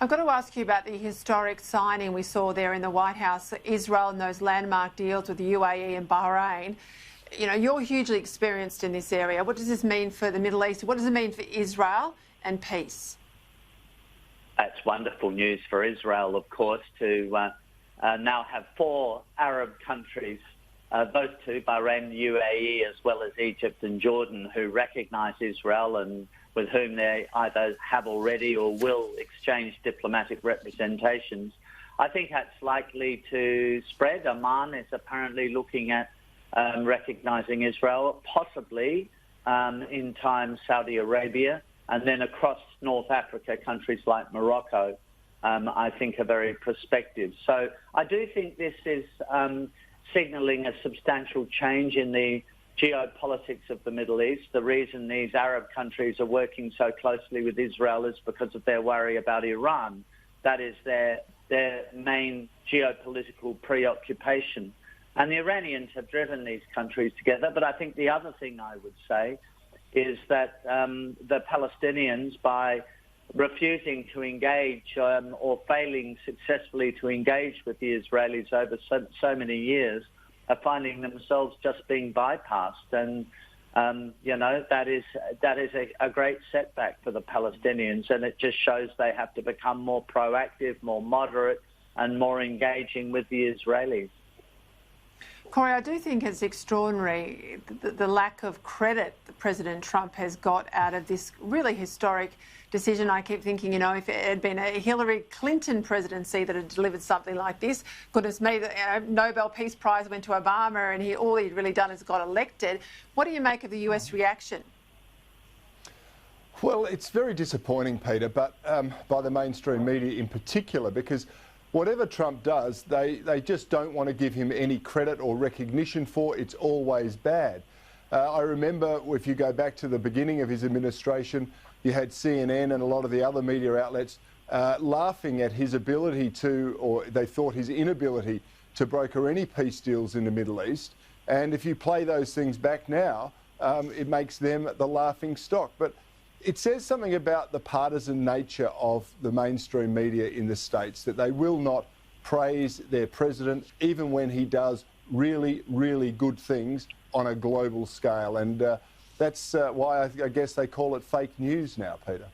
I've got to ask you about the historic signing we saw there in the White House, Israel and those landmark deals with the UAE and Bahrain. You know, you're hugely experienced in this area. What does this mean for the Middle East? What does it mean for Israel and peace? That's wonderful news for Israel, of course, to now have 4 Arab countries, those two, Bahrain, the UAE, as well as Egypt and Jordan, who recognise Israel and with whom they either have already or will exchange diplomatic representations. I think that's likely to spread. Oman is apparently looking at recognising Israel, possibly in time Saudi Arabia, and then across North Africa, countries like Morocco, I think are very prospective. So I do think this is signalling a substantial change in the geopolitics of the Middle East. The reason these Arab countries are working so closely with Israel is because of their worry about Iran. That is their main geopolitical preoccupation. And the Iranians have driven these countries together. But I think the other thing I would say is that the Palestinians, by refusing to engage or failing successfully to engage with the Israelis over so many years, are finding themselves just being bypassed. And, you know, that is a great setback for the Palestinians. And it just shows they have to become more proactive, more moderate, and more engaging with the Israelis. Cory, I do think it's extraordinary the lack of credit that President Trump has got out of this really historic decision. I keep thinking, you know, if it had been a Hillary Clinton presidency that had delivered something like this, goodness me, the Nobel Peace Prize went to Obama and all he'd really done is got elected. What do you make of the US reaction? Well, it's very disappointing, Peter, but by the mainstream media in particular, because whatever Trump does, they just don't want to give him any credit or recognition for. It's always bad. I remember, if you go back to the beginning of his administration, you had CNN and a lot of the other media outlets laughing at his ability to, or they thought his inability to broker any peace deals in the Middle East. And if you play those things back now, it makes them the laughing stock. But it says something about the partisan nature of the mainstream media in the States, that they will not praise their president even when he does really, really good things on a global scale. And that's why I guess they call it fake news now, Peter.